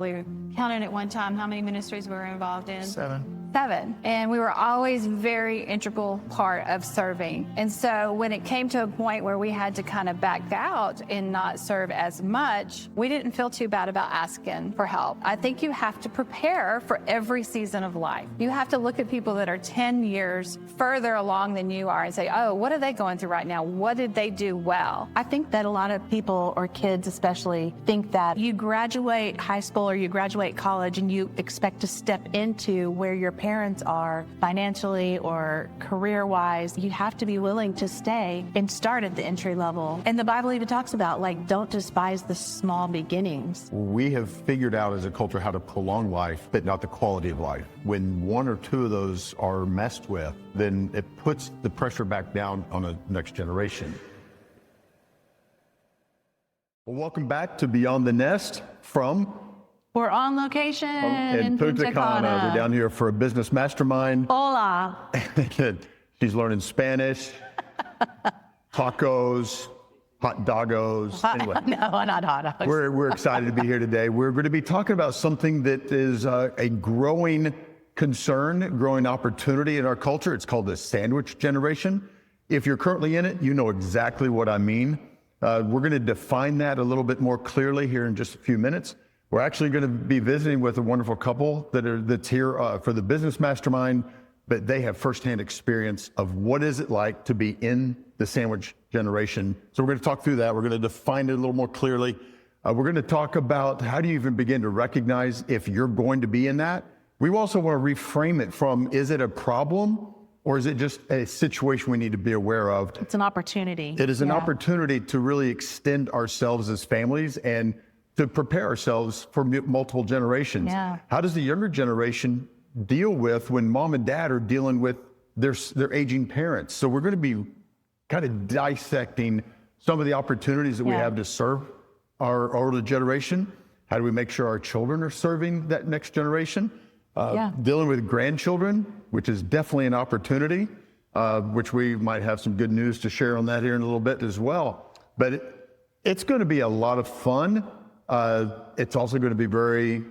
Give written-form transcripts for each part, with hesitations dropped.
We counted at one time how many ministries we were involved in. 7. And we were always very integral part of serving. And so when it came to a point where we had to kind of back out and not serve as much, we didn't feel too bad about asking for help. I think you have to prepare for every season of life. You have to look at people that are 10 years further along than you are and say, oh, what are they going through right now? What did they do well? I think that a lot of people, or kids especially, think that you graduate high school or you graduate college and you expect to step into where your parents are financially or career-wise. You have to be willing to stay and start at the entry level. And the Bible even talks about, like, don't despise the small beginnings. We have figured out as a culture how to prolong life, but not the quality of life. When one or two of those are messed with, then it puts the pressure back down on the next generation. Well, welcome back to Beyond the Nest from... We're on location in Punta Cana. We're down here for a business mastermind. Hola. She's learning Spanish, tacos, hot doggos. Anyway, No, not hot dogs. we're excited to be here today. We're going to be talking about something that is a growing concern, growing opportunity in our culture. It's called the sandwich generation. If you're currently in it, you know exactly what I mean. We're going to define that a little bit more clearly here in just a few minutes. We're actually going to be visiting with a wonderful couple that's here for the business mastermind, but they have firsthand experience of what is it like to be in the sandwich generation. So we're going to talk through that. We're going to define it a little more clearly. We're going to talk about how do you even begin to recognize if you're going to be in that. We also want to reframe it from, is it a problem or is it just a situation we need to be aware of? It's an opportunity. It is an opportunity to really extend ourselves as families and to prepare ourselves for multiple generations. Yeah. How does the younger generation deal with when mom and dad are dealing with their aging parents? So we're going to be kind of dissecting some of the opportunities that we have to serve our older generation. How do we make sure our children are serving that next generation? Dealing with grandchildren, which is definitely an opportunity, which we might have some good news to share on that here in a little bit as well. But it's going to be a lot of fun. It's also going to be very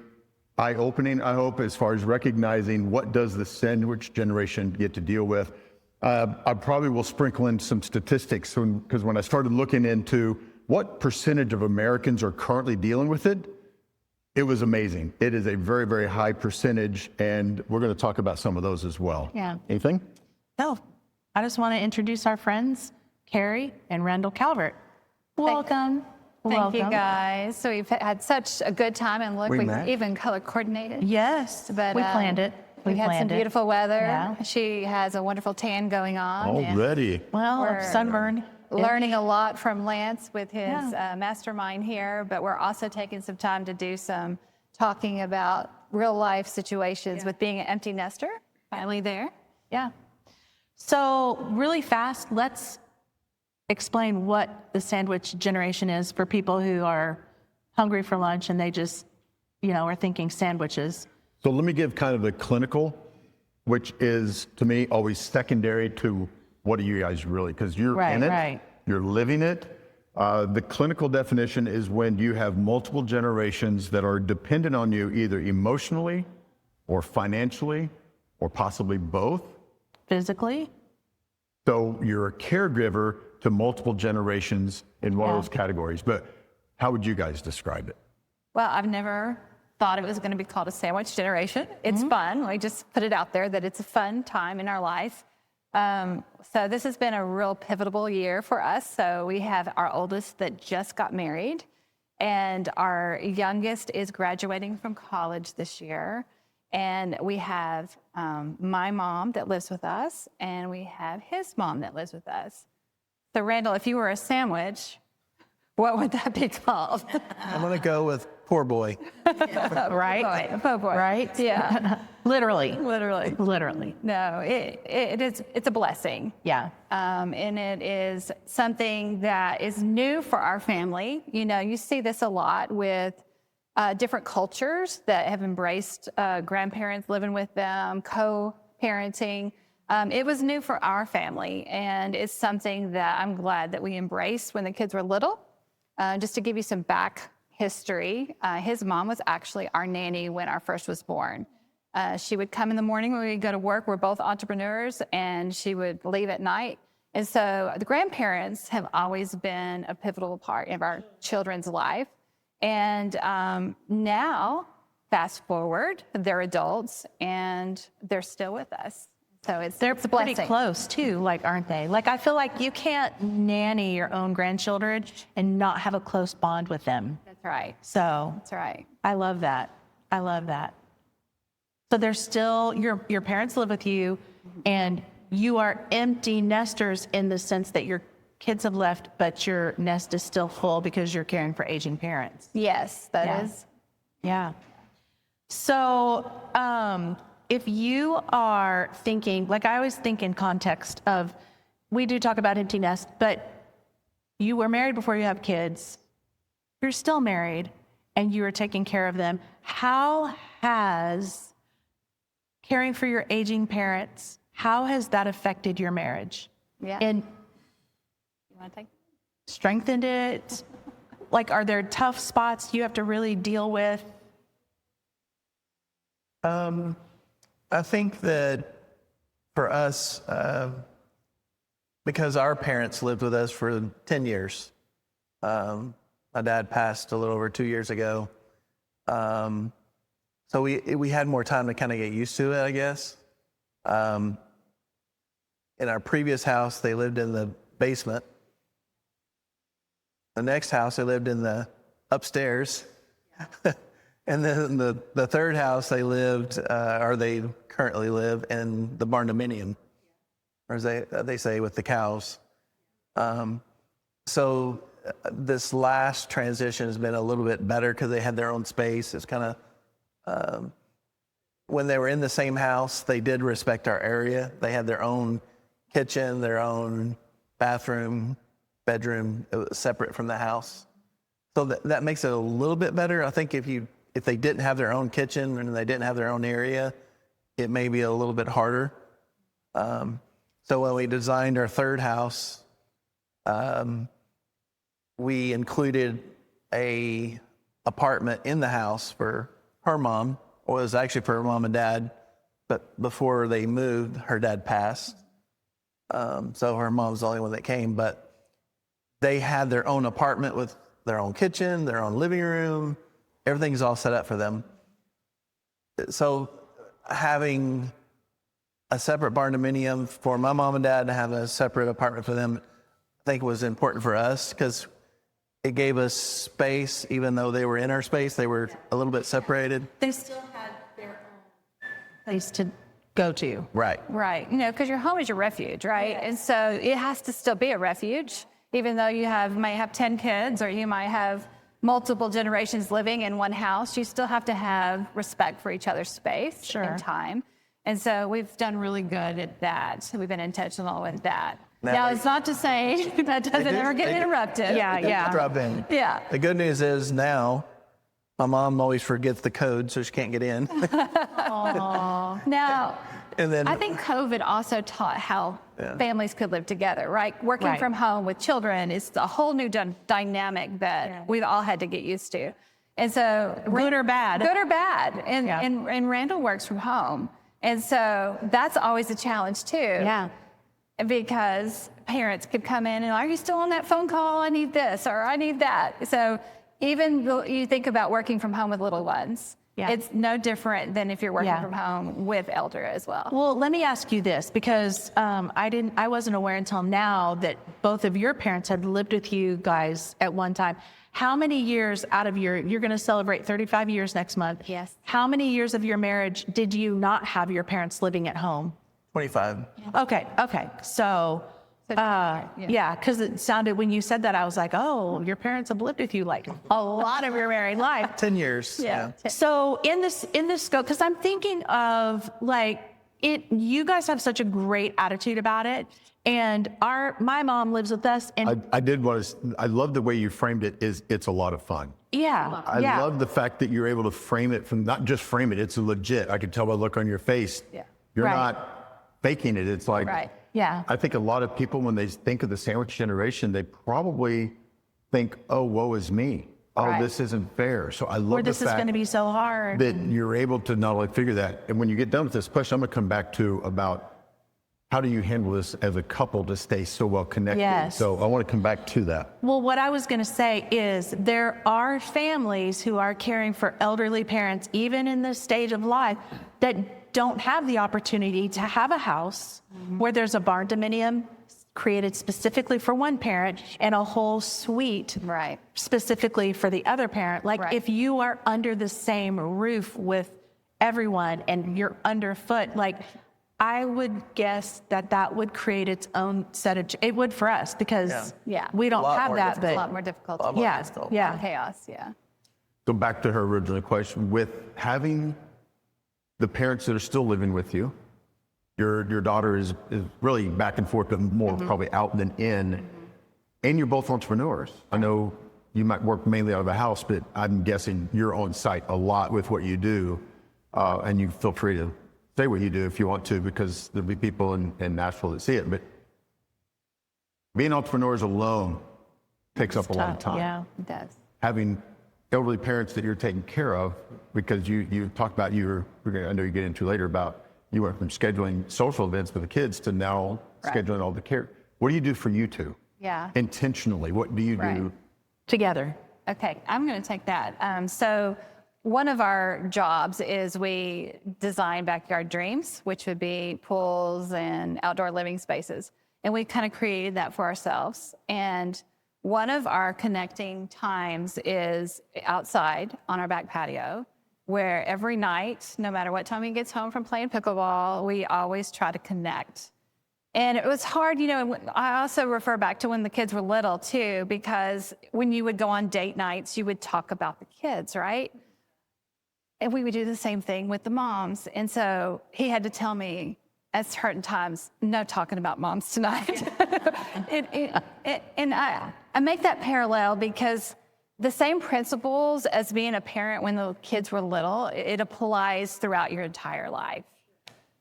eye-opening, I hope, as far as recognizing what does the sandwich generation get to deal with. I probably will sprinkle in some statistics because when I started looking into what percentage of Americans are currently dealing with it, it was amazing. It is a very, very high percentage, and we're going to talk about some of those as well. Yeah. Anything? No, I just want to introduce our friends, Carrie and Randall Calvert. Welcome. Thank you, guys. So we've had such a good time, and look, we even color coordinated. Yes, but we planned it. We had some beautiful weather. Yeah. She has a wonderful tan going on. Already. Well, sunburn. Learning a lot from Lance with his mastermind here, but we're also taking some time to do some talking about real life situations with being an empty nester. Finally there. Yeah. So really fast, let's explain what the sandwich generation is for people who are hungry for lunch and they just, are thinking sandwiches. So let me give kind of the clinical, which is to me always secondary to what are you guys really, because you're in it, you're living it. The clinical definition is when you have multiple generations that are dependent on you either emotionally or financially or possibly both. Physically. So you're a caregiver to multiple generations in one of those categories. But how would you guys describe it? Well, I've never thought it was going to be called a sandwich generation. It's fun. We just put it out there that it's a fun time in our life. So this has been a real pivotal year for us. So we have our oldest that just got married, and our youngest is graduating from college this year. And we have my mom that lives with us, and we have his mom that lives with us. So Randall, if you were a sandwich, what would that be called? I'm going to go with poor boy. Right? Poor boy. Right? Yeah. Literally. Literally. No, it's a blessing. Yeah. And it is something that is new for our family. You see this a lot with different cultures that have embraced grandparents living with them, co-parenting. It was new for our family, and it's something that I'm glad that we embraced when the kids were little. Just to give you some history. His mom was actually our nanny when our first was born. She would come in the morning when we go to work. We're both entrepreneurs, and she would leave at night. And so the grandparents have always been a pivotal part of our children's life. And now, fast forward, they're adults and they're still with us. So They're it's a pretty blessing. close too, like, aren't they? Like, I feel like you can't nanny your own grandchildren and not have a close bond with them. That's right. So That's right. I love that. I love that. So there's still, your parents live with you, and you are empty nesters in the sense that your kids have left, but your nest is still full because you're caring for aging parents. Yes, that is. Yeah. So if you are thinking, like I always think in context of, we do talk about empty nest, but you were married before you have kids. You're still married and you are taking care of them. How has caring for your aging parents, how has that affected your marriage? Yeah. And You want to take? strengthened it? Like, are there tough spots you have to really deal with? I think that for us, because our parents lived with us for 10 years, my dad passed a little over 2 years ago. So we had more time to kind of get used to it, I guess. In our previous house, they lived in the basement. The next house, they lived in the upstairs. And then the third house, they lived, or they currently live in the barndominium, or as they say, with the cows. So this last transition has been a little bit better because they had their own space. It's kind of, when they were in the same house, they did respect our area. They had their own kitchen, their own bathroom, bedroom. It was separate from the house. So that makes it a little bit better. I think if they didn't have their own kitchen and they didn't have their own area, it may be a little bit harder. So when we designed our third house, we included a apartment in the house for her mom, or it was actually for her mom and dad, but before they moved, her dad passed. So her mom's the only one that came, but they had their own apartment with their own kitchen, their own living room. Everything's all set up for them. So having a separate barndominium for my mom and dad to have a separate apartment for them, I think was important for us because it gave us space. Even though they were in our space, they were a little bit separated. They still had their own place to go to. Right. Right. You know, because your home is your refuge, right? Yes. And so it has to still be a refuge, even though you may have 10 kids or you might have multiple generations living in one house. You still have to have respect for each other's space and time. And so we've done really good at that. We've been intentional with that. Now it's not to say that doesn't ever get interrupted. Yeah. Drop in. Yeah. The good news is now my mom always forgets the code, so she can't get in. Now, And then I think COVID also taught how families could live together, right? Working from home with children is a whole new dynamic that we've all had to get used to. And so Good or bad. Good or bad. And Randall works from home. And so that's always a challenge too. Yeah. Because parents could come in and, are you still on that phone call? I need this or I need that. So even though you think about working from home with little ones, it's no different than if you're working from home with elder as well. Well, let me ask you this, because I wasn't aware until now that both of your parents had lived with you guys at one time. How many years out of you're going to celebrate 35 years next month. Yes. How many years of your marriage did you not have your parents living at home? 25. Okay. So, because it sounded, when you said that, I was like, oh, your parents have lived with you like a lot of your married life. 10 years. Yeah. So in this scope, because I'm thinking of you guys have such a great attitude about it. And my mom lives with us, and I love the way you framed it. It's a lot of fun. I love the fact that you're able to frame it from, not just frame it, it's legit. I can tell by the look on your face. Yeah. You're not faking it. It's like, I think a lot of people, when they think of the sandwich generation, they probably think, oh, woe is me. oh, Right. this isn't fair. So I love Or the this is fact going to be so hard. that you're able to not only figure that, and when you get done with this question, I'm going to come back to about how do you handle this as a couple to stay so well connected. Yes. So I want to come back to that. Well, what I was going to say is there are families who are caring for elderly parents, even in this stage of life, that don't have the opportunity to have a house where there's a barn dominium created specifically for one parent and a whole suite Right. specifically for the other parent. Like Right. if you are under the same roof with everyone and you're underfoot, like I would guess that that would create its own set of, it would for us because Yeah. we don't A lot have more that, It's a lot but more difficult. lot more yeah, difficult. yeah. Chaos, yeah. Go back to her original question. With having the parents that are still living with you, your daughter is really back and forth, but more probably out than in, and you're both entrepreneurs. I know you might work mainly out of the house, but I'm guessing you're on site a lot with what you do, and you feel free to say what you do if you want to, because there'll be people in Nashville that see it. But being entrepreneurs alone takes up a lot of time. Yeah. It does. Having elderly parents that you're taking care of, because you talked about I know you get into later about you went from scheduling social events for the kids to now Right. scheduling all the care. What do you do for you two? Yeah. Intentionally, what do you Right. do? Together. Okay, I'm going to take that. So one of our jobs is we design backyard dreams, which would be pools and outdoor living spaces. And we kind of created that for ourselves. And one of our connecting times is outside on our back patio, where every night, no matter what time he gets home from playing pickleball, we always try to connect. And it was hard, I also refer back to when the kids were little too, because when you would go on date nights, you would talk about the kids, right? And we would do the same thing with the moms. And so he had to tell me at certain times, no talking about moms tonight. And I make that parallel because the same principles as being a parent when the kids were little, it applies throughout your entire life.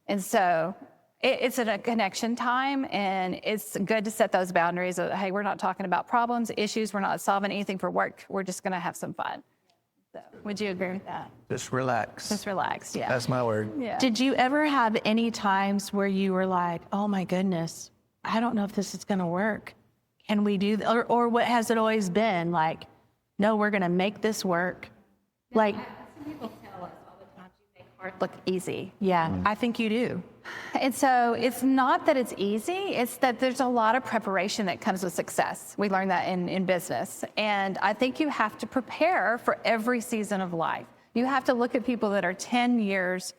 And so it's a connection time, and it's good to set those boundaries of, hey, we're not talking about problems, issues, we're not solving anything for work, we're just gonna have some fun. So, would you agree with that? Just relax. Just relax, yeah. That's my word. Yeah. Did you ever have any times where you were like, oh my goodness, I don't know if this is going to work? Can we do that? Or what has it always been like, no, we're going to make this work? Like, Some people tell us all the time, you make hard look easy. yeah, I think you do. And so it's not that it's easy, it's that there's a lot of preparation that comes with success. We learned that in business. And I think you have to prepare for every season of life. You have to look at people that are 10 years,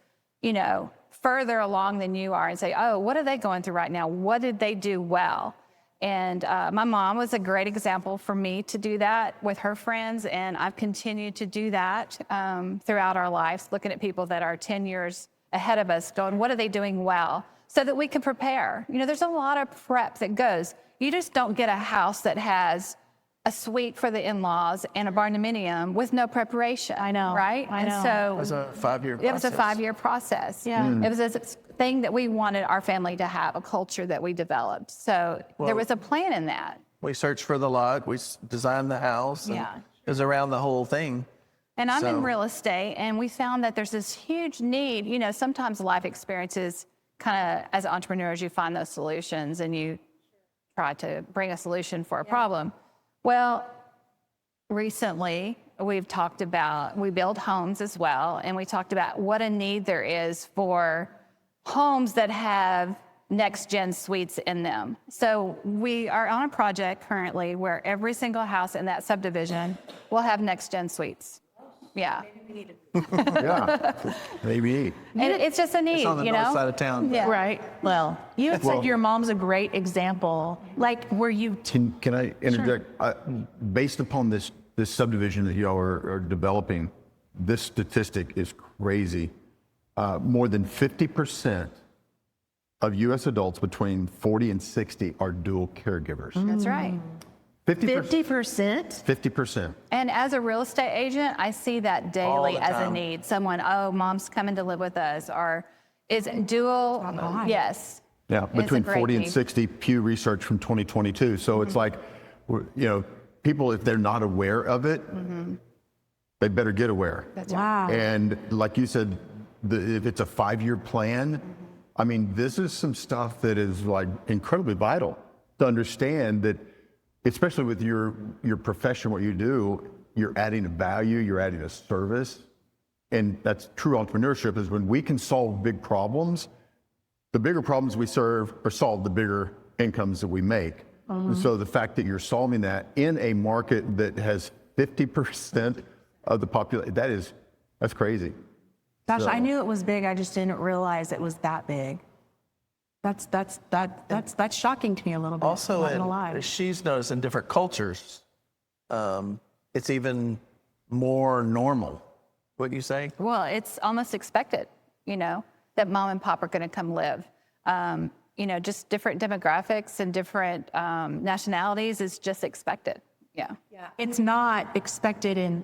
further along than you are and say, oh, what are they going through right now? What did they do well? And my mom was a great example for me to do that with her friends. And I've continued to do that throughout our lives, looking at people that are 10 years ahead of us going, what are they doing well? So that we can prepare. There's a lot of prep that goes. You just don't get a house that has a suite for the in-laws and a barndominium with no preparation. I know. Right? I know. And so It was a 5-year process. it was a 5-year process. Yeah. It was a thing that we wanted our family to have, a culture that we developed. So there was a plan in that. We searched for the lot. We designed the house. And Yeah. It was around the whole thing. And I'm So- in real estate, and we found that there's this huge need. Sometimes life experiences, kind of as entrepreneurs, you find those solutions and you try to bring a solution for a problem. Well, recently we've talked about, we build homes as well, and we talked about what a need there is for homes that have next-gen suites in them. So we are on a project currently where every single house in that subdivision will have next-gen suites. Yeah. Yeah, maybe. And it's just a need, It's on the north side of town. Yeah. Right. Well, you had said your mom's a great example. Like, were you Can I interject? Based upon this subdivision that y'all are developing, this statistic is crazy. More than 50% of U.S. adults between 40 and 60 are dual caregivers. That's right. 50%? 50%. And as a real estate agent, I see that daily the as a time. need. Someone, oh, mom's coming to live with us, or is dual, yes. Yeah, It's a between great 40 and need. 60, Pew Research from 2022. So it's like, people people, if they're not aware of it, they better get aware. That's right. Wow. And like you said, if it's a 5-year plan, I mean, this is some stuff that is like incredibly vital to understand that, especially with your profession, what you do, you're adding a value, you're adding a service. And that's true entrepreneurship, is when we can solve big problems, the bigger problems we serve or solve, the bigger incomes that we make. And so the fact that you're solving that in a market that has 50% of the population, that's crazy. Gosh, So- I knew it was big. I just didn't realize it was that big. That's shocking to me a little bit. Also, I'm not gonna lie. she's noticed in different cultures, it's even more normal. What do you say? Well, it's almost expected, that mom and pop are going to come live. Just different demographics and different nationalities is just expected. Yeah. It's not expected in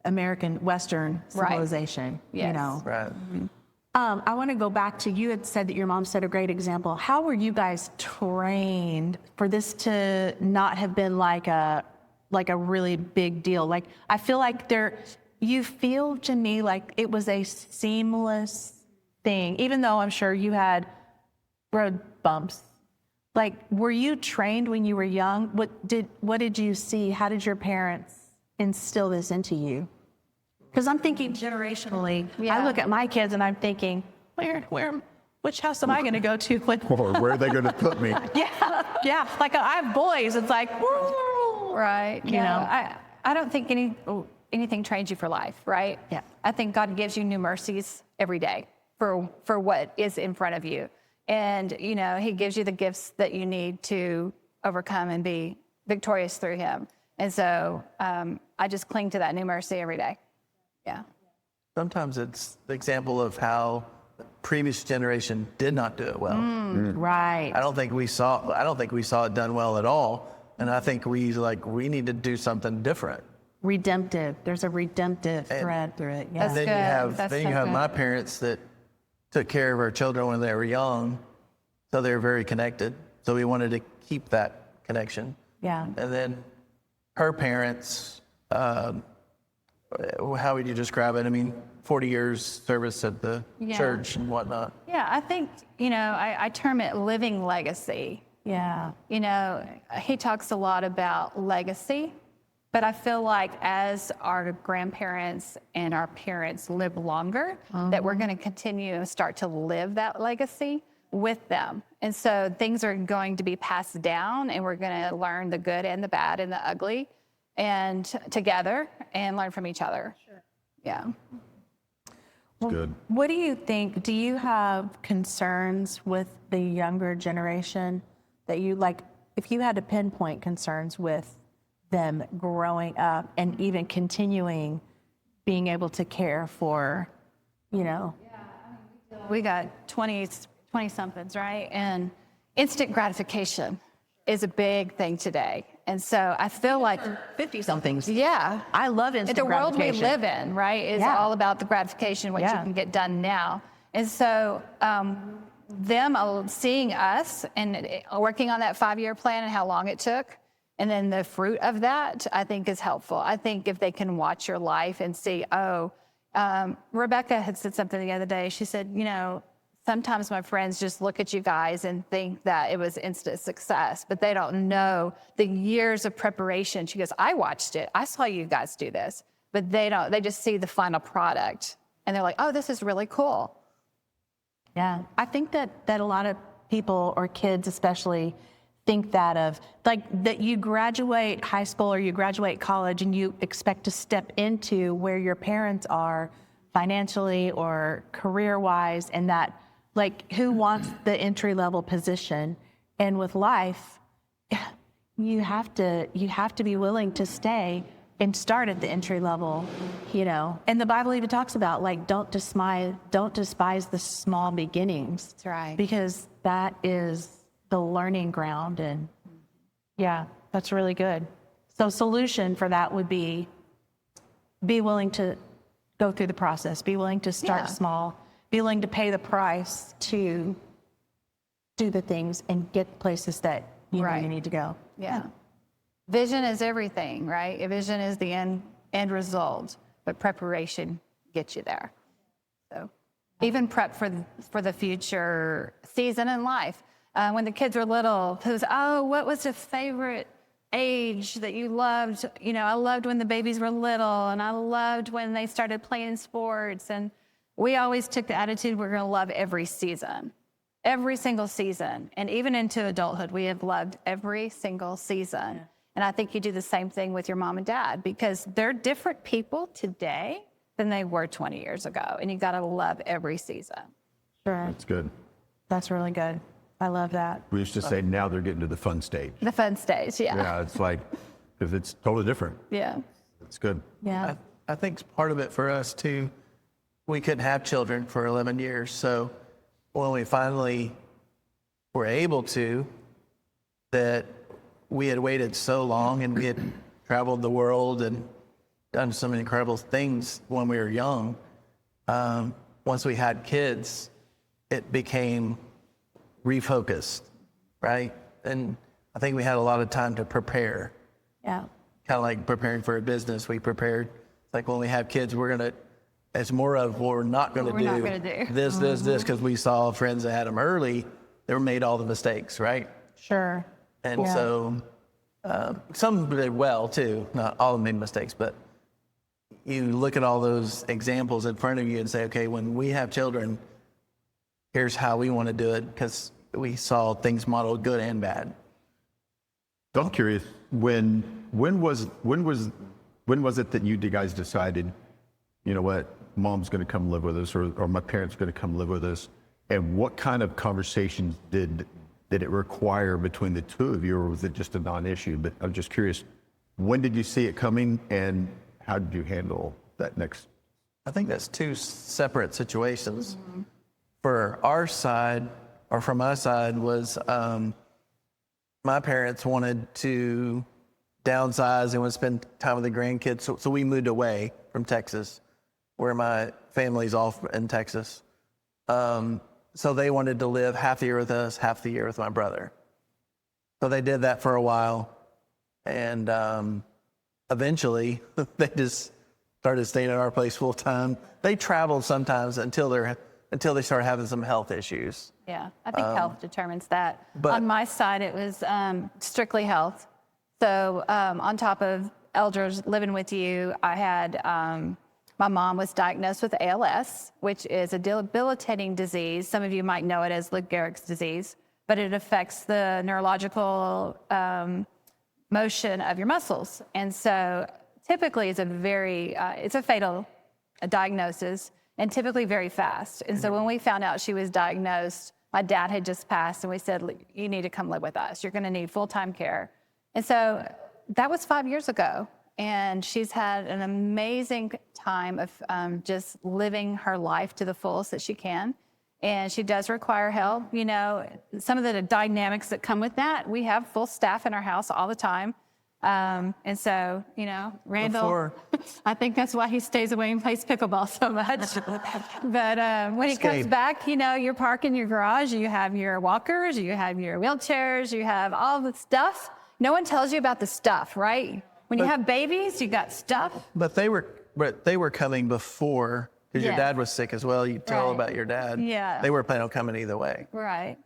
American Western Right. civilization. Yes. Right. I want to go back to, you had said that your mom set a great example. How were you guys trained for this to not have been like a really big deal? Like, I feel like you feel to me like it was a seamless thing, even though I'm sure you had road bumps. Like, were you trained when you were young? What did you see? How did your parents instill this into you? Because I'm thinking generationally. Yeah. I look at my kids and I'm thinking, which house am I going to go to? Or where are they going to put me? Yeah. Like, I have boys. It's like, woo. Right. You know? I don't think anything trains you for life, right? Yeah. I think God gives you new mercies every day for what is in front of you. And, he gives you the gifts that you need to overcome and be victorious through him. And so I just cling to that new mercy every day. Yeah. Sometimes it's the example of how the previous generation did not do it well. Right. I don't think we saw it done well at all. And I think we need to do something different. Redemptive. There's a redemptive thread through it. Yeah. That's And then good. you have my parents that took care of our children when they were young, so they were very connected. So we wanted to keep that connection. Yeah. And then her parents, how would you describe it? I mean, 40 years service at the church and whatnot. Yeah, I think, I term it living legacy. Yeah. He talks a lot about legacy, but I feel like as our grandparents and our parents live longer, that we're going to continue and start to live that legacy with them. And so things are going to be passed down, and we're going to learn the good and the bad and the ugly, and together, and learn from each other. Sure. Yeah. Good. What do you think? Do you have concerns with the younger generation that you like, if you had to pinpoint concerns with them growing up and even continuing being able to care for, We got 20-somethings, right? And instant gratification is a big thing today. And so I feel like 50-somethings. yeah. I love instant The world we gratification. live in, right, is Yeah. all about the gratification, what you Yeah. can get done now. And so them seeing us and working on that 5-year plan and how long it took, and then the fruit of that, I think is helpful. I think if they can watch your life and see, Rebecca had said something the other day. She said, sometimes my friends just look at you guys and think that it was instant success, but they don't know the years of preparation. She goes, I watched it. I saw you guys do this, but they don't. They just see the final product and they're like, oh, this is really cool. Yeah, I think that a lot of people, or kids especially, think that you graduate high school or you graduate college and you expect to step into where your parents are financially or career-wise, and that, like, who wants the entry-level position? And with life, you have to be willing to stay and start at the entry level, And the Bible even talks about, like, don't despise the small beginnings. That's right. Because that is the learning ground. And yeah, that's really good. So solution for that would be willing to go through the process, be willing to start small, be willing to pay the price to do the things and get places that you know you need to go. Yeah. Vision is everything, right? Vision is the end result, but preparation gets you there. So even prep for the future season in life. When the kids were little, it was, oh, what was the favorite age that you loved? You know, I loved when the babies were little, and I loved when they started playing sports. And we always took the attitude we're going to love every season, every single season. And even into adulthood, we have loved every single season. Yeah. And I think you do the same thing with your mom and dad, because they're different people today than they were 20 years ago. And you got to love every season. Sure. That's good. That's really good. I love that. We used to say now they're getting to the fun stage. The fun stage, yeah. Yeah, it's like, because it's totally different. Yeah. It's good. Yeah. I think part of it for us too, we couldn't have children for 11 years. So when we finally were able to, that we had waited so long and we had traveled the world and done some incredible things when we were young. Once we had kids, it became refocused, right? And I think we had a lot of time to prepare. Yeah. Kind of like preparing for a business. We prepared, like when we have kids, we're going to, it's more of what we're not going to do. This, because we saw friends that had them early, they were made all the mistakes, right? Sure. And so some did well too. Not all of them made mistakes, but you look at all those examples in front of you and say, okay, when we have children, here's how we want to do it, because we saw things modeled good and bad. So I'm curious, when was it that you guys decided, you know what, mom's going to come live with us, or my parents are going to come live with us, and what kind of conversations did it require between the two of you, or was it just a non-issue? But I'm just curious, when did you see it coming, and how did you handle that next? I think that's two separate situations. Mm-hmm. For our side, or from our side, was my parents wanted to downsize and want to spend time with the grandkids. So we moved away from Texas, where my family's all in Texas. So they wanted to live half the year with us, half the year with my brother. So they did that for a while. And eventually, they just started staying at our place full time. They traveled sometimes until they started having some health issues. Yeah, I think health determines that. But on my side, it was strictly health. So on top of elders living with you, I had, my mom was diagnosed with ALS, which is a debilitating disease. Some of you might know it as Lou Gehrig's disease, but it affects the neurological motion of your muscles. And so typically it's a fatal diagnosis, and typically very fast. And so when we found out she was diagnosed, my dad had just passed, and we said, you need to come live with us. You're gonna need full-time care. And so that was 5 years ago. And she's had an amazing time of just living her life to the fullest that she can. And she does require help. You know, some of the dynamics that come with that, we have full staff in our house all the time. And so, you know, Randall, I think that's why he stays away and plays pickleball so much. But when he comes back, you know, you're parking your garage, you have your walkers, you have your wheelchairs, you have all the stuff. No one tells you about the stuff, right? When you have babies, you got stuff. But they were coming before, because your dad was sick as well. You tell about your dad. Yeah. They were planning on coming either way. Right.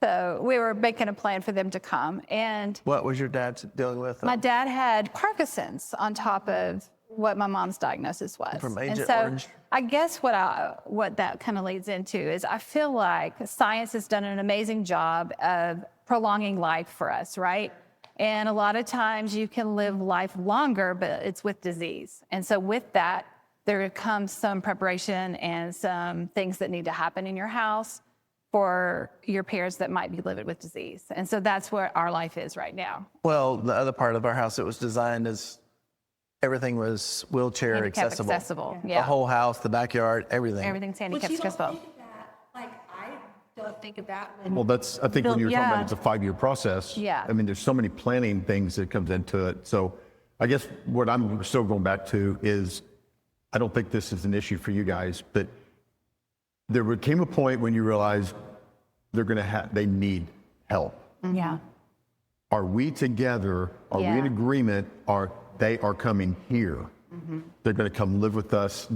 So we were making a plan for them to come. And what was your dad dealing with? My dad had Parkinson's on top of what my mom's diagnosis was. From Agent and so Orange. I guess what that kind of leads into is I feel like science has done an amazing job of prolonging life for us, right? And a lot of times you can live life longer, but it's with disease. And so with that, there comes some preparation and some things that need to happen in your house for your parents that might be living with disease. And so that's where our life is right now. Well, the other part of our house, it was designed as everything was wheelchair Handicap accessible. Yeah. The whole house, the backyard, everything. Everything's handicap accessible. Don't think of that. Well, that's, I think when you were talking about it's a 5-year process. Yeah. I mean, there's so many planning things that comes into it. So I guess what I'm still going back to is, I don't think this is an issue for you guys, but there came a point when you realized they need help. Yeah. are we together? Are we in agreement? They are coming here? They're going to come live with us.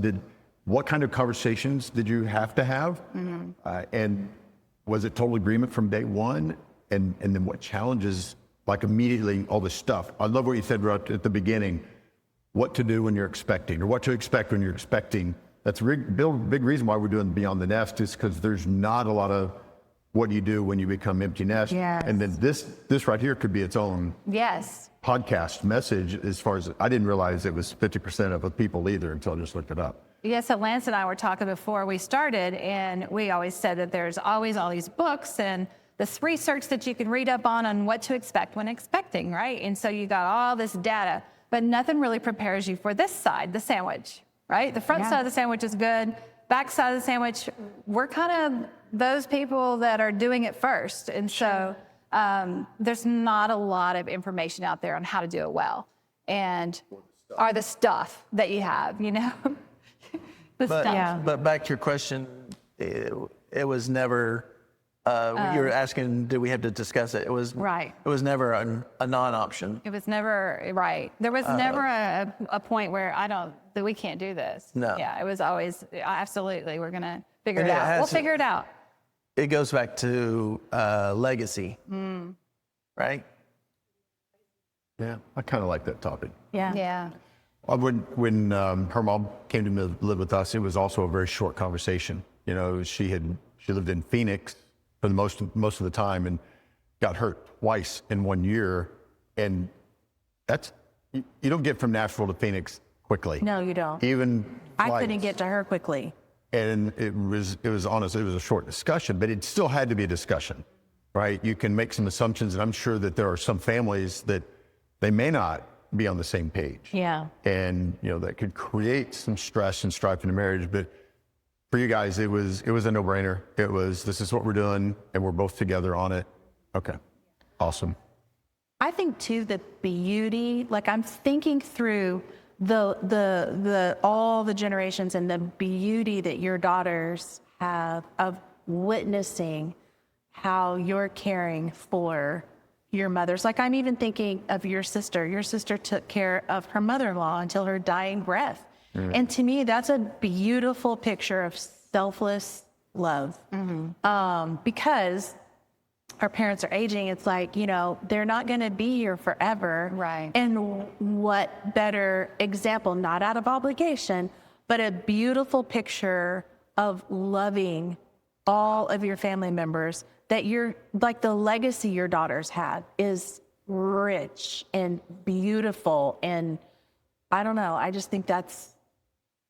What kind of conversations did you have to have? And was it total agreement from day one? And then what challenges, like immediately all this stuff? I love what you said right at the beginning, what to do when you're expecting, or what to expect when you're expecting. That's a big reason why we're doing Beyond the Nest, is because there's not a lot of what do you do when you become empty nest. Yes. And then this right here could be its own podcast message. As far as, I didn't realize it was 50% of the people either until I just looked it up. Yeah, so Lance and I were talking before we started, and we always said that there's always all these books and this research that you can read up on what to expect when expecting, right? And so you got all this data, but nothing really prepares you for this side, the sandwich, right? The front side of the sandwich is good. Back side of the sandwich, we're kind of those people that are doing it first. And so there's not a lot of information out there on how to do it well. And are the stuff that you have, you know? But back to your question, it was never, you were asking, do we have to discuss it? It was Right. It was never a non-option. It was never, right. There was never a point where that we can't do this. No. Yeah, it was always, absolutely, we're going to figure And it it out. has- We'll figure it out. It goes back to legacy, right? Yeah, I kind of like that topic. Yeah. When her mom came to live with us, it was also a very short conversation. You know, she lived in Phoenix for the most of the time and got hurt twice in 1 year, and that's, you don't get from Nashville to Phoenix quickly. No, you don't. Even I flights. couldn't get to her quickly. And it was honestly, it was a short discussion, but it still had to be a discussion, right? You can make some assumptions, and I'm sure that there are some families that they may not be on the same page. Yeah. And, you know, that could create some stress and strife in the marriage. But for you guys, it was a no-brainer. It was, this is what we're doing, and we're both together on it. Okay, awesome. I think too, the beauty, like I'm thinking through all the generations and the beauty that your daughters have of witnessing how you're caring for your mothers. Like I'm even thinking of your sister. Your sister took care of her mother-in-law until her dying breath. And to me, that's a beautiful picture of selfless love. Because our parents are aging, it's like, you know, they're not going to be here forever. Right. And what better example, not out of obligation, but a beautiful picture of loving all of your family members, that you're like the legacy your daughters had is rich and beautiful. And I don't know, I just think that's,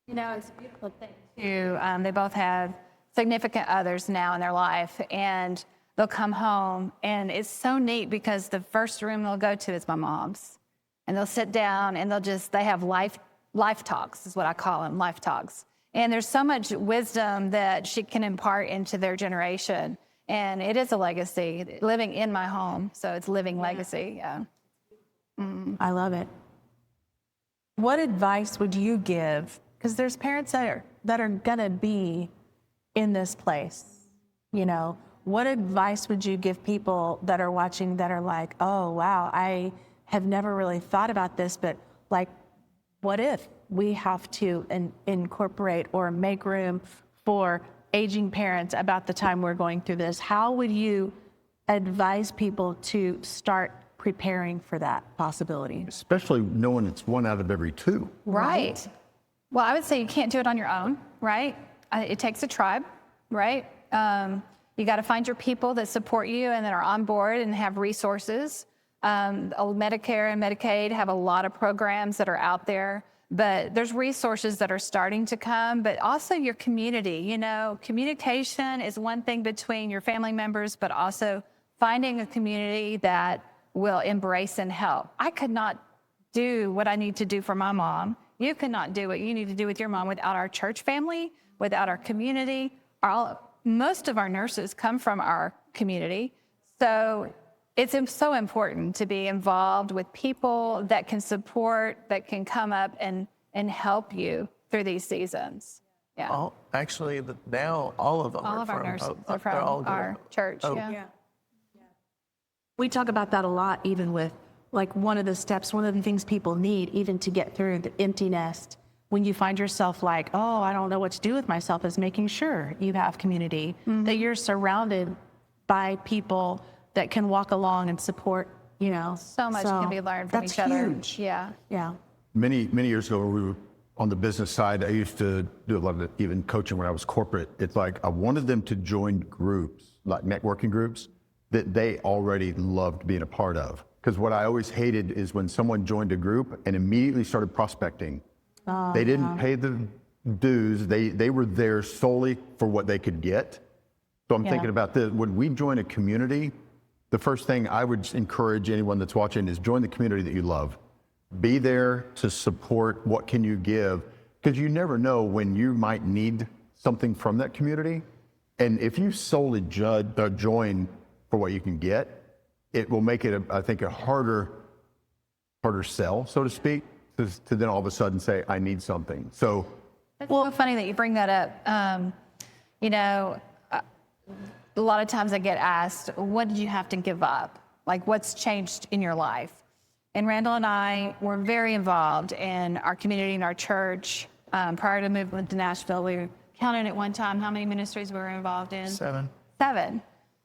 You know, it's a beautiful thing too. They both have significant others now in their life, and they'll come home, and it's so neat because the first room they'll go to is my mom's, and they'll sit down and they have life talks is what I call them, life talks. And there's so much wisdom that she can impart into their generation, and it is a legacy living in my home. So it's living legacy. Yeah. I love it. What advice would you give? Because there's parents that are gonna be in this place, you know. What advice would you give people that are watching that are like, oh, wow, I have never really thought about this, but like, what if we have to incorporate or make room for aging parents about the time we're going through this? How would you advise people to start preparing for that possibility? Especially knowing it's 1 out of every 2. Right. Well, I would say you can't do it on your own, right? It takes a tribe, right? You got to find your people that support you and that are on board and have resources. Medicare and Medicaid have a lot of programs that are out there, but there's resources that are starting to come, but also your community. You know, communication is one thing between your family members, but also finding a community that will embrace and help. I could not do what I need to do for my mom. You could not do what you need to do with your mom without our church family, without our community. Most of our nurses come from our community. So it's so important to be involved with people that can support, that can come up and help you through these seasons. Yeah. Actually, now all of them All are of our from, nurses they're are from all our church. Oh. Yeah. We talk about that a lot, even with like one of the steps, one of the things people need even to get through the empty nest. When you find yourself like, oh, I don't know what to do with myself, is making sure you have community, that you're surrounded by people that can walk along and support, you know. So much can be learned from each other. That's huge. Yeah. Yeah. Many years ago, we were on the business side. I used to do a lot of even coaching when I was corporate. It's like I wanted them to join groups, like networking groups, that they already loved being a part of. Because what I always hated is when someone joined a group and immediately started prospecting. They didn't pay the dues. They were there solely for what they could get. So I'm thinking about this. When we join a community, the first thing I would encourage anyone that's watching is join the community that you love. Be there to support. What can you give? Because you never know when you might need something from that community. And if you solely join for what you can get, it will make it, I think, a harder sell, so to speak, to then all of a sudden say, I need something. So It's so funny that you bring that up. You know, a lot of times I get asked, what did you have to give up? Like, what's changed in your life? And Randall and I were very involved in our community and our church. Prior to moving to Nashville, we counted at one time how many ministries we were involved in. 7. 7.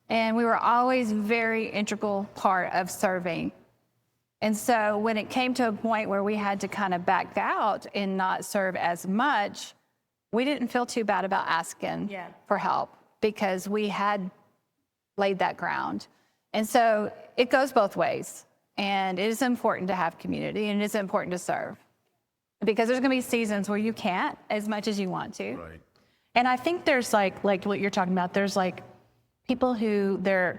And we were always very integral part of serving. And so when it came to a point where we had to kind of back out and not serve as much, we didn't feel too bad about asking for help because we had laid that ground. And so it goes both ways. And it is important to have community, and it is important to serve. Because there's going to be seasons where you can't as much as you want to. right. And I think there's like what you're talking about, there's like people who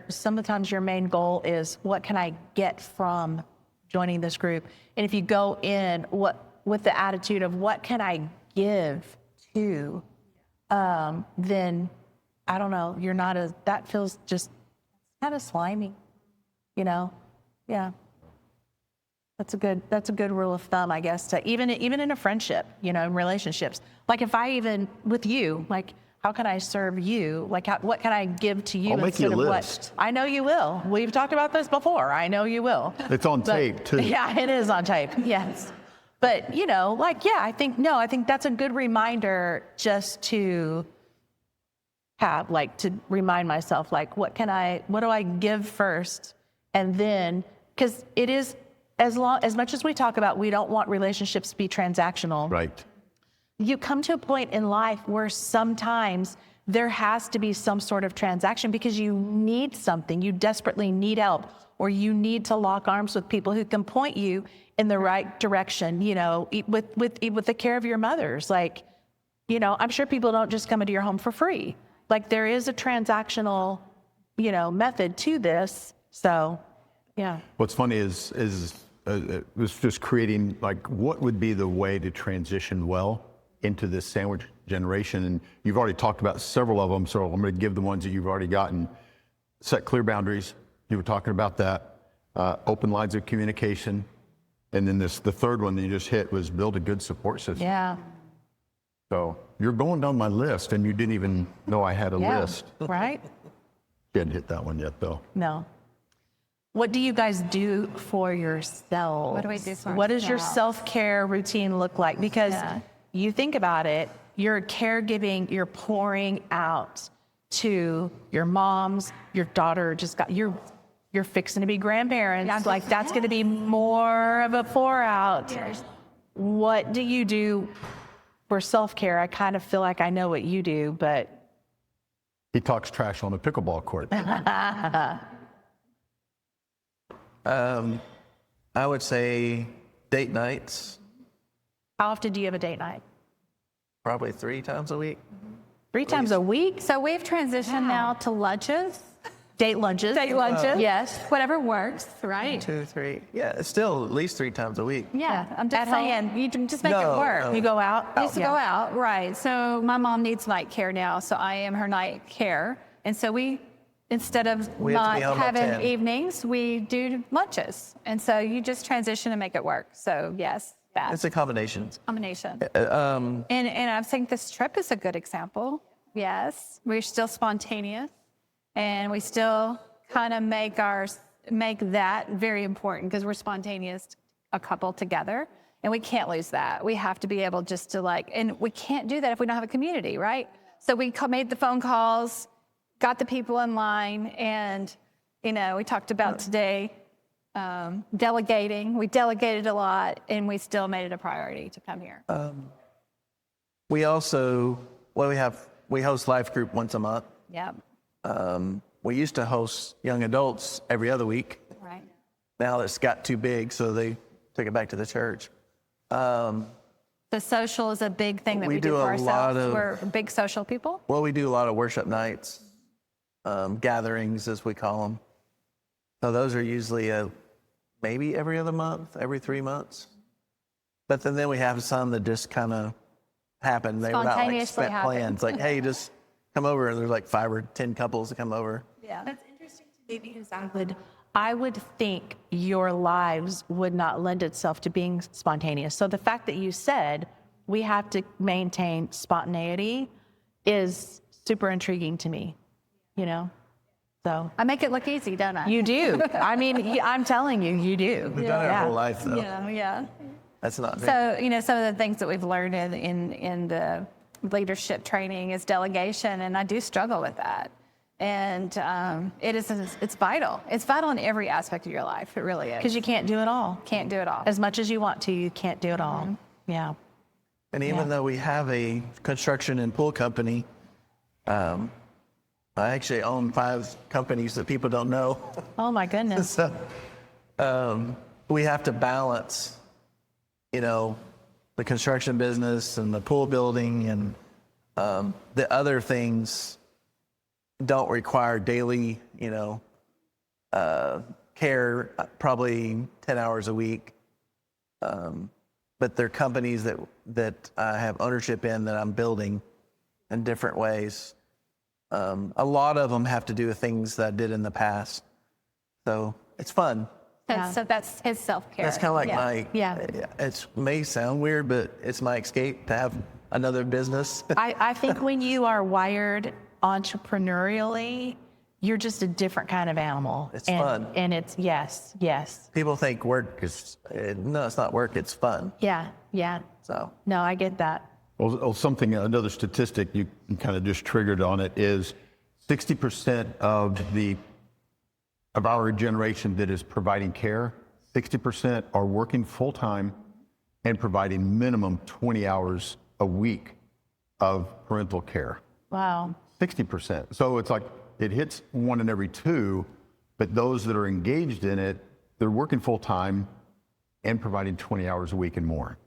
sometimes your main goal is, what can I get from joining this group? And if you go in with the attitude of what can I give to, then I don't know, that feels just kind of slimy, you know? Yeah. That's a good rule of thumb, I guess, to even in a friendship, you know, in relationships. Like if I even with you, like how can I serve you? Like what can I give to you I'll make instead you a of list. what? I know you will. We've talked about this before. I know you will. It's on tape too. Yeah, it is on tape. Yes. But, you know, like, yeah, I think that's a good reminder just to have, like, to remind myself, like, what do I give first? And then, because it is, as much as we talk about, we don't want relationships to be transactional. Right. You come to a point in life where sometimes there has to be some sort of transaction because you need something, you desperately need help, or you need to lock arms with people who can point you in the right direction, you know, with the care of your mothers. Like, you know, I'm sure people don't just come into your home for free. Like there is a transactional, you know, method to this. So, yeah. What's funny is it was just creating, like, what would be the way to transition well into this sandwich generation? And you've already talked about several of them, so I'm going to give the ones that you've already gotten. Set clear boundaries. You were talking about that. Open lines of communication. And then the third one that you just hit was build a good support system. Yeah. So you're going down my list, and you didn't even know I had a list. Right? You hadn't hit that one yet, though. No. What do you guys do for yourselves? What do we do for What does your ourselves? self-care routine look like? Because you think about it, you're caregiving, you're pouring out to your moms, your daughter you're fixing to be grandparents. Like that's going to be more of a pour out. Yes. What do you do for self-care? I kind of feel like I know what you do, but He talks trash on the pickleball court. I would say date nights, how often do you have a date night? probably 3 times a week. 3 times a week? So we've transitioned now to lunches. Date lunches? Date lunches. Yes. Whatever works, right? 2, 3. Yeah, it's still at least 3 times a week. Yeah, I'm just At home? saying, you can just make No, it work. no. You go out? I used to go out, right. So my mom needs night care now, so I am her night care. And so instead of We have to not be home at having 10. evenings, we do lunches. And so you just transition and make it work. So yes, that It's a combination. combination. And I think this trip is a good example. Yes, we're still spontaneous, and we still kind of make our make that very important because we're spontaneous, a couple together, and we can't lose that. We have to be able just to and we can't do that if we don't have a community, right? So we made the phone calls, got the people in line, and, we talked about today delegating. We delegated a lot, and we still made it a priority to come here. We also, we host life group once a month. Yep. We used to host young adults every other week. Right. Now it's got too big, so they took it back to the church. The social is a big thing that we do do for a lot ourselves. of- We're big social people. Well, we do a lot of worship nights, gatherings, as we call them. So those are usually maybe every other month, every 3 months. But then we have some that just kind of happen. They were not Spontaneously spent plans. Like, hey, just come over. And there's like 5 or 10 couples that come over. Yeah. That's interesting to me because I would think your lives would not lend itself to being spontaneous. So the fact that you said we have to maintain spontaneity is super intriguing to me, So I make it look easy, don't I? you do. I mean, I'm telling you, you do. We've done it our whole life, though. Yeah. That's not So, some of the things that we've learned in the leadership training is delegation, and I do struggle with that. And it's vital. It's vital in every aspect of your life. It really is. Because you can't do it all. Can't do it all. As much as you want to, you can't do it all. Yeah. And even though we have a construction and pool company, I actually own 5 companies that people don't know. Oh my goodness. So we have to balance, the construction business and the pool building and the other things don't require daily, care, probably 10 hours a week. But they're companies that I have ownership in that I'm building in different ways. A lot of them have to do with things that I did in the past. So it's fun. So that's his self-care. That's kind of like it may sound weird, but it's my escape to have another business. I think when you are wired entrepreneurially, you're just a different kind of animal. It's fun. And it's, yes. People think work is, no, it's not work, it's fun. Yeah. So No, I get that. Well, another statistic you kind of just triggered on it is 60% of our generation that is providing care, 60% are working full-time and providing minimum 20 hours a week of parental care. Wow. 60%. So it's like it hits 1 in every 2, but those that are engaged in it, they're working full-time and providing 20 hours a week and more.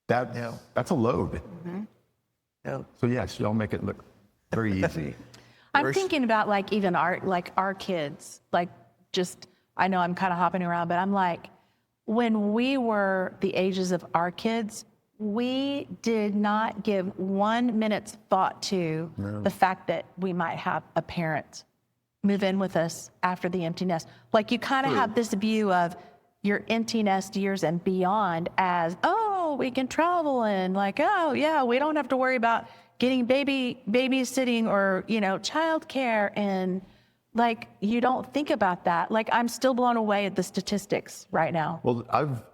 That's a load. Mm-hmm. yeah. So yes, y'all make it look very easy. I'm thinking about even our kids, I know I'm kind of hopping around, but I'm like, when we were the ages of our kids, we did not give 1 minute's thought to the fact that we might have a parent move in with us after the empty nest. Like you kind of have this view of your empty nest years and beyond as, we can travel and we don't have to worry about getting babysitting or, childcare. And you don't think about that. I'm still blown away at the statistics right now. Well,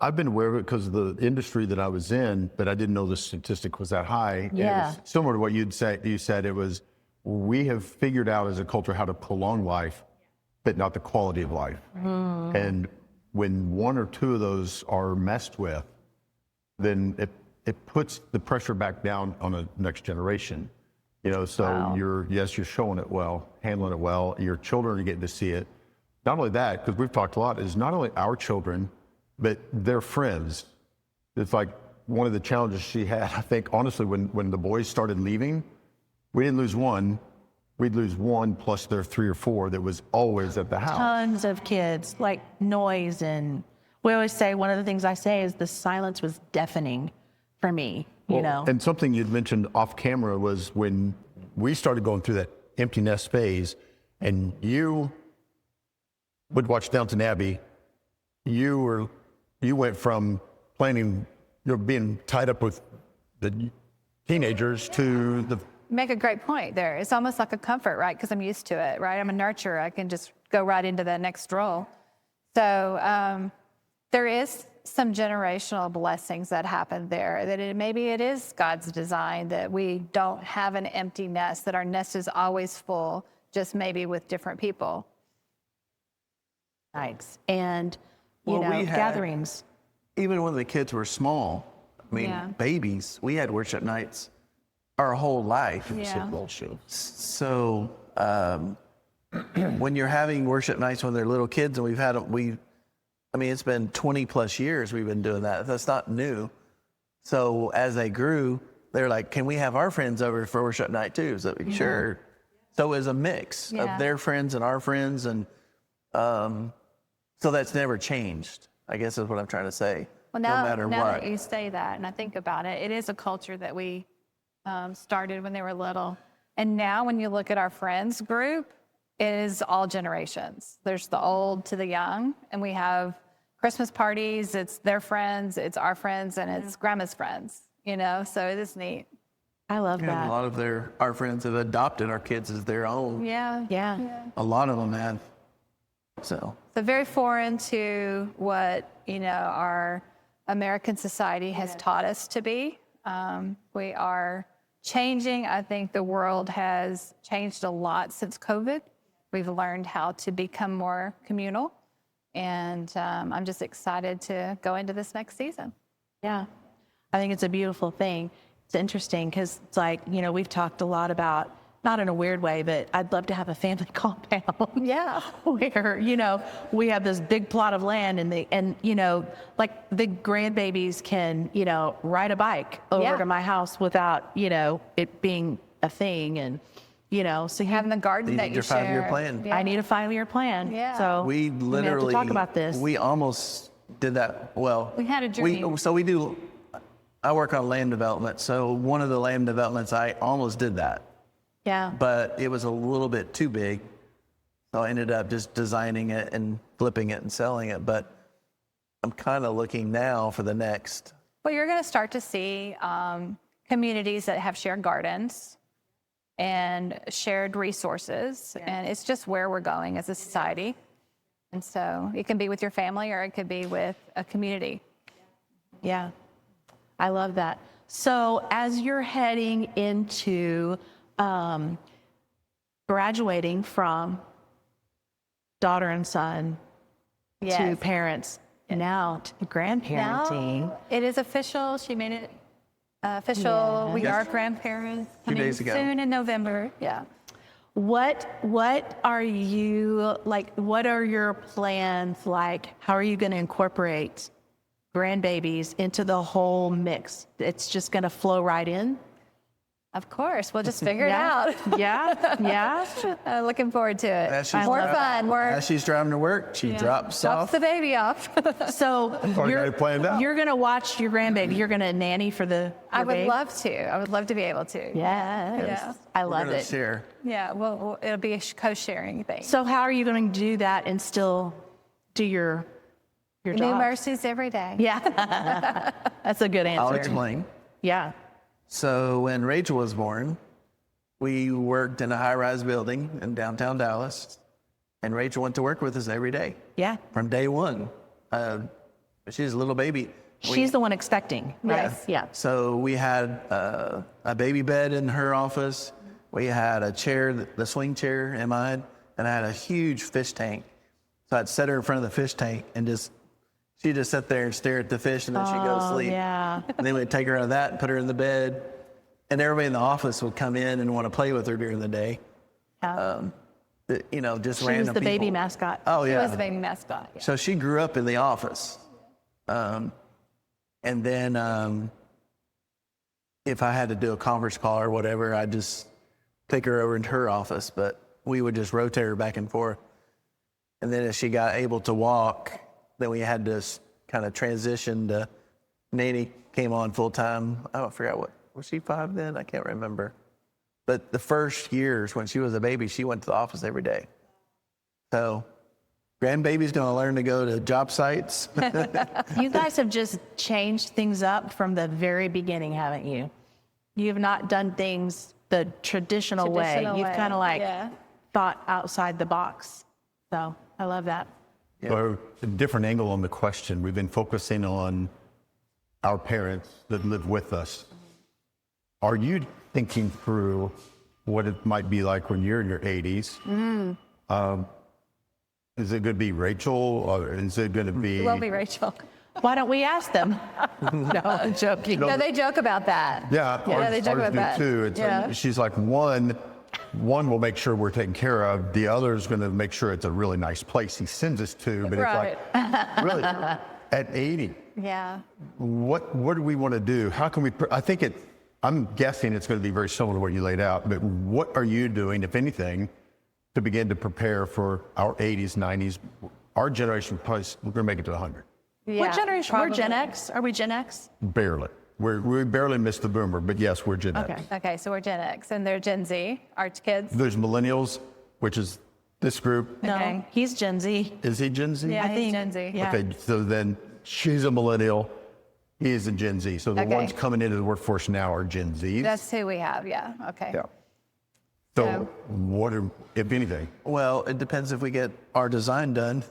I've been aware of it because of the industry that I was in, but I didn't know the statistic was that high. Yeah. And it was similar to what you said it was, we have figured out as a culture how to prolong life, but not the quality of life. And when 1 or 2 of those are messed with, then it puts the pressure back down on the next generation. So you're showing it well, handling it well. Your children are getting to see it. Not only that, because we've talked a lot, is not only our children, but their friends. It's like one of the challenges she had, I think, honestly, when the boys started leaving, we didn't lose one. We'd lose 1 plus their 3 or 4 that was always at the house. Tons of kids, noise. And we always say, one of the things I say is the silence was deafening for me. And something you'd mentioned off camera was when we started going through that empty nest phase and you would watch Downton Abbey, you went from planning, being tied up with the teenagers to make a great point there. It's almost like a comfort, right? Because I'm used to it, right? I'm a nurturer. I can just go right into the next role. So there is some generational blessings that happen there, that maybe it is God's design that we don't have an empty nest, that our nest is always full, just maybe with different people. Nights and, you Well, know, we had- gatherings. Even when the kids were small, I mean, Yeah. babies, we had worship nights our whole life. Yeah. So when you're having worship nights when they're little kids, and I mean, it's been 20 plus years we've been doing that. That's not new. So as they grew, they're like, can we have our friends over for worship night too? So sure. So it was a mix Yeah. of their friends and our friends. And so that's never changed, I guess is what I'm trying to say. Well, no now matter what. that you say that, and I think about it, it is a culture that we started when they were little. And now when you look at our friends group, it is all generations. There's the old to the young, and we have Christmas parties. It's their friends, it's our friends, and it's grandma's friends, you know? So it is neat. I love And a that. lot of our friends have adopted our kids as their own. Yeah. Yeah. A lot of them have. So So very foreign to what, you know, our American society has taught us to be. We are changing. I think the world has changed a lot since COVID. We've learned how to become more communal. And I'm just excited to go into this next season. Yeah. I think it's a beautiful thing. It's interesting because it's like, you know, we've talked a lot about, not in a weird way, but I'd love to have a family compound. Yeah. Where, you know, we have this big plot of land and you know, like the grandbabies can, you know, ride a bike over Yeah. to my house without, you know, it being a thing. And, you know, so Having the garden You that need you your share. 5-year plan. Yeah. I need a 5-year plan. Yeah. So we have to literally talk about this. We almost did that. Well, We had a dream. I work on land development. So one of the land developments, I almost did that, Yeah. but it was a little bit too big. So I ended up just designing it and flipping it and selling it. But I'm kind of looking now for the next. Well, you're going to start to see communities that have shared gardens and shared resources. And it's just where we're going as a society. And so it can be with your family or it could be with a community. Yeah, I love that. So as you're heading into graduating from daughter and son to Yes. parents, now to grandparenting. Now it is official. She made it official. We Yes. are grandparents. 2 days coming ago. Soon in November. Yeah. What are you like? What are your plans like? How are you going to incorporate grandbabies into the whole mix? It's just going to flow right in. Of course. We'll just figure Yeah. it out. Yeah. Looking forward to it. As she's More driving- fun. More As she's driving to work, she drops drops off. the baby off. So Already got it planned out. you're going to watch your grandbaby. You're going to nanny for the. I your would babe? love to. I would love to be able to. Yes. Yeah. I We're love gonna it. share. Yeah. Well, it'll be a co-sharing thing. So how are you going to do that and still do your New job? mercies every day. Yeah. That's a good answer. I'll explain. Yeah. So when Rachel was born, we worked in a high-rise building in downtown Dallas, and Rachel went to work with us every day Yeah. from day one. She's a little baby. She's the one expecting, right? Yes. Yeah. So we had a baby bed in her office. We had a chair, the swing chair in mine, and I had a huge fish tank. So I'd set her in front of the fish tank and she'd just sit there and stare at the fish, and then she'd go to sleep. Yeah. And then we'd take her out of that and put her in the bed. And everybody in the office would come in and want to play with her during the day. You know, just She random was the baby people. mascot. Oh, She yeah. was the baby mascot. Yeah. So she grew up in the office. And then if I had to do a conference call or whatever, I'd just take her over into her office. But we would just rotate her back and forth. And then as she got able to walk, then we had to kind of transition to Nanny came on full time. I don't forget was she 5 then? I can't remember. But the first years when she was a baby, she went to the office every day. So grandbaby's going to learn to go to job sites. You guys have just changed things up from the very beginning, haven't you? You have not done things the traditional way. Traditional You've way, kind of like yeah. thought outside the box. So I love that. So a different angle on the question. We've been focusing on our parents that live with us. Are you thinking through what it might be like when you're in your 80s? Is it going to be Rachel, or is it going to be? It won't be Rachel. Why don't we ask them? No, I'm joking. No, they joke about that. Yeah, Yeah, they joke ours about do that. too. It's Yeah. she's like, one will make sure we're taken care of. The other is going to make sure it's a really nice place he sends us to. But Right. it's like, really, at 80, Yeah. what do we want to do? How can we? I'm guessing it's going to be very similar to what you laid out. But what are you doing, if anything, to begin to prepare for our 80s, 90s? Our generation, probably, we're going to make it to 100. Yeah, What generation? We're Gen probably. X. Are we Gen X? Barely. We barely missed the boomer, but yes, we're Gen X. Okay. Okay, so we're Gen X and they're Gen Z, our kids. There's millennials, which is this group. No, Okay. he's Gen Z. Is he Gen Z? Yeah, I he's think. Gen Z. Yeah. Okay, so then she's a millennial. He is a Gen Z. So the Okay. ones coming into the workforce now are Gen Zs. That's who we have, yeah, okay. Yeah. So Yeah. what are, if anything? Well, it depends if we get our design done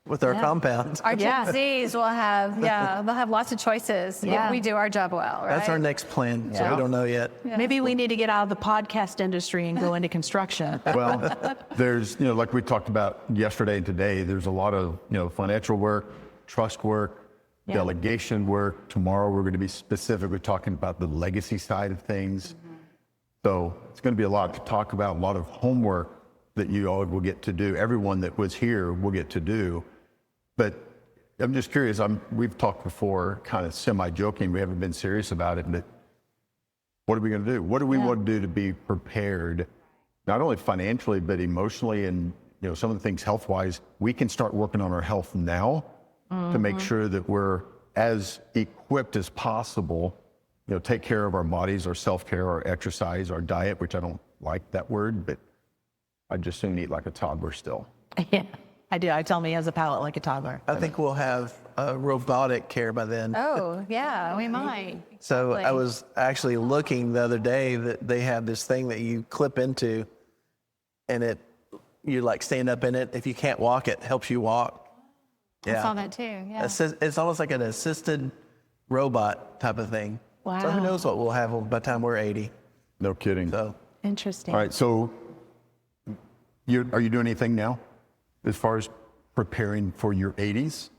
with our compound. Our Gen Yeah. Zs will have, they'll have lots of choices Yeah. if we do our job well, right? That's our next plan, so Yeah. we don't know yet. Maybe we need to get out of the podcast industry and go into construction. Well, there's, like we talked about yesterday and today, there's a lot of, financial work, trust work, Yeah. delegation work. Tomorrow, we're going to be specifically talking about the legacy side of things. So it's going to be a lot to talk about, a lot of homework that you all will get to do. Everyone that was here will get to do. But I'm just curious, we've talked before, kind of semi-joking, we haven't been serious about it, but what are we going to do? What do we want to do to be prepared, not only financially, but emotionally and, some of the things health-wise? We can start working on our health now to make sure that we're as equipped as possible, take care of our bodies, our self-care, our exercise, our diet, which I don't like that word, but I just soon eat like a toddler still. Yeah, I do. I tell me he has a palate like a toddler. I think we'll have robotic care by then. Oh, yeah, we might. So Exactly. I was actually looking the other day that they have this thing that you clip into, and you like stand up in it. If you can't walk, it helps you walk. I saw that too, yeah. It's almost like an assisted robot type of thing. So Wow. who knows what we'll have by the time we're 80. No kidding. So Interesting. All right, so are you doing anything now as far as preparing for your 80s,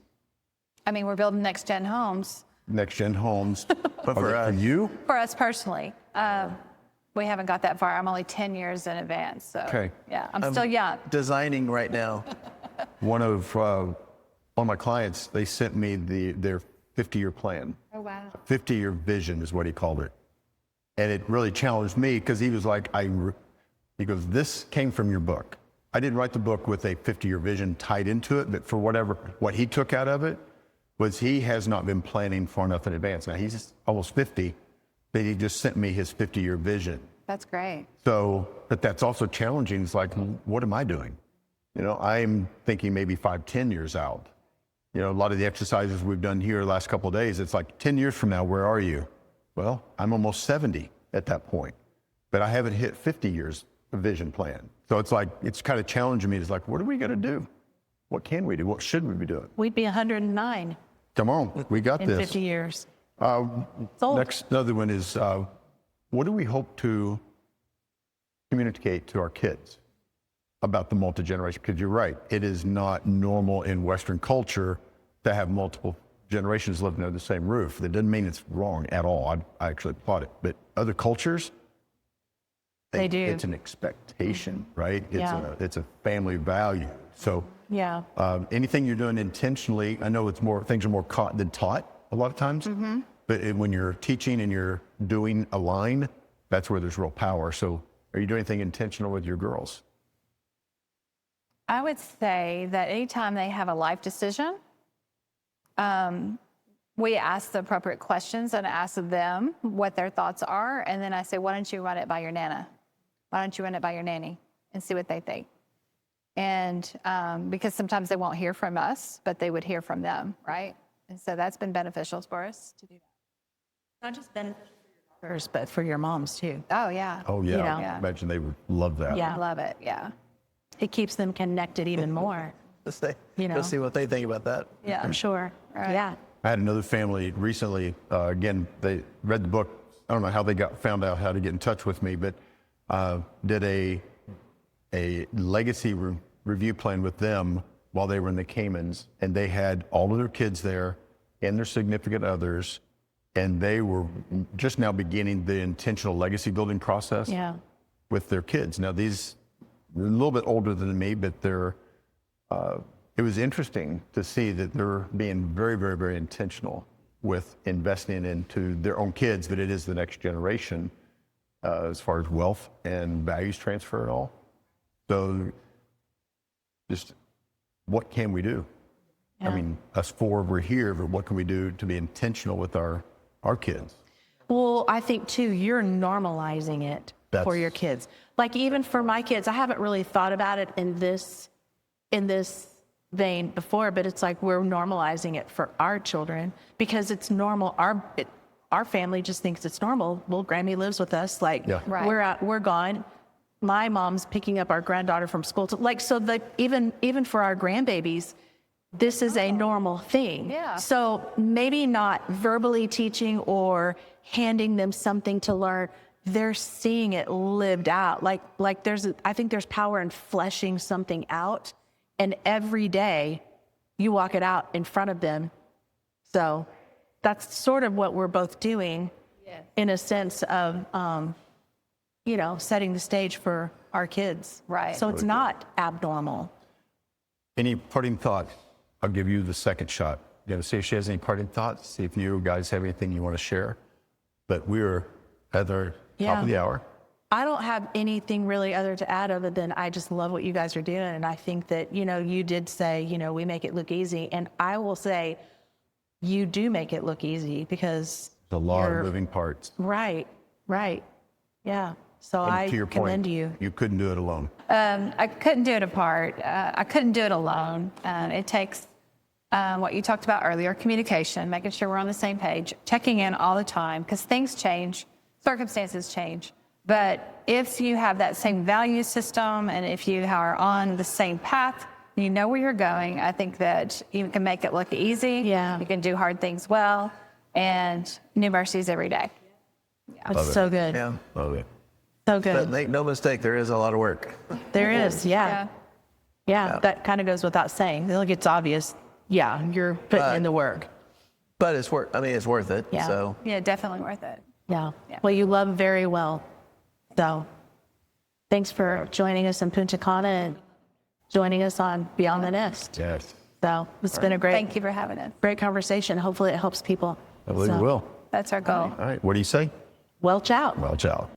I mean, we're building next gen homes next gen homes? But for us- you? for us personally. We haven't got that far. I'm only 10 years in advance, so Okay. yeah, I'm still young. designing right now. One of my clients, they sent me their 50-year plan. Oh, wow. 50-year vision is what he called it. And it really challenged me because he was like, he goes, this came from your book. I didn't write the book with a 50-year vision tied into it, but for what he took out of it was he has not been planning far enough in advance. Now he's almost 50, but he just sent me his 50-year vision. That's great. So, but that's also challenging. It's like, what am I doing? I'm thinking maybe 5, 10 years out. A lot of the exercises we've done here the last couple of days, it's like 10 years from now, where are you? Well, I'm almost 70 at that point, but I haven't hit 50 years of vision plan. So it's like, it's kind of challenging me. It's like, what are we going to do? What can we do? What should we be doing? We'd be 109 Come on, we got in this. 50 years. It's old. Another one is, what do we hope to communicate to our kids about the multi-generation? Because you're right, it is not normal in Western culture to have multiple generations living under the same roof. That doesn't mean it's wrong at all. I actually applaud it. But other cultures, They do. It's an expectation, right? Yeah. It's a family value. So Yeah. anything you're doing intentionally, I know things are more caught than taught a lot of times. But when you're teaching and you're doing a line, that's where there's real power. So are you doing anything intentional with your girls? I would say that anytime they have a life decision, we ask the appropriate questions and ask them what their thoughts are. And then I say, why don't you run it by your Nana? Why don't you run it by your nanny and see what they think? And because sometimes they won't hear from us, but they would hear from them, right? And so that's been beneficial for us to do that. Not just beneficial for your but for your moms too. Oh, yeah. Oh, yeah. You know. Yeah. Imagine they would love that. Yeah. I love it. Yeah. It keeps them connected even more. Let's say, You know. let's see what they think about that. Yeah. I'm sure. Right. Yeah. I had another family recently. Again, they read the book. I don't know how they found out how to get in touch with me, but did a legacy review plan with them while they were in the Caymans, and they had all of their kids there and their significant others, and they were just now beginning the intentional legacy building process Yeah. with their kids. Now they're a little bit older than me, but it was interesting to see that they're being very, very, very intentional with investing into their own kids, but it is the next generation as far as wealth and values transfer and all. So just what can we do? Yeah. I mean, us four, we're here, but what can we do to be intentional with our kids? Well, I think too, you're normalizing it for That's- your kids. Like even for my kids, I haven't really thought about it in this vein before, but it's like we're normalizing it for our children because it's normal. Our family just thinks it's normal. Well, Grammy lives with us. Like Yeah. Right. we're gone. My mom's picking up our granddaughter from school. Even for our grandbabies, this is a normal thing. Yeah. So maybe not verbally teaching or handing them something to learn. They're seeing it lived out. Like I think there's power in fleshing something out, and every day you walk it out in front of them. So that's sort of what we're both doing, in a sense of, setting the stage for our kids. Right. So it's not abnormal. Any parting thoughts? I'll give you the second shot. You gotta see if she has any parting thoughts, see if you guys have anything you want to share. But we're at our top of the hour. I don't have anything really other to add other than I just love what you guys are doing. And I think that, you did say, we make it look easy. And I will say, you do make it look easy because There's a lot you're- of moving parts. Right. Yeah. So And I to your commend point, you. you couldn't do it alone. I couldn't do it apart. I couldn't do it alone. It takes what you talked about earlier, communication, making sure we're on the same page, checking in all the time because things change, circumstances change. But if you have that same value system and if you are on the same path, you know where you're going, I think that you can make it look easy. Yeah. You can do hard things well and new mercies every day. It's so good. Yeah. Love it. So But good. make no mistake, there is a lot of work. There is. Yeah. That kind of goes without saying. Look, it's obvious. Yeah. You're putting in the work. But it's worth. I mean, it's worth it. Yeah. So Yeah, definitely worth it. Yeah. Yeah. Well, you love very well. So thanks for joining us in Punta Cana and joining us on Beyond the Nest. Yes. So it's been a Thank you for having us. great conversation. Hopefully it helps people. I believe So, we will. That's our goal. All right. What do you say? Welch out. Well, ciao.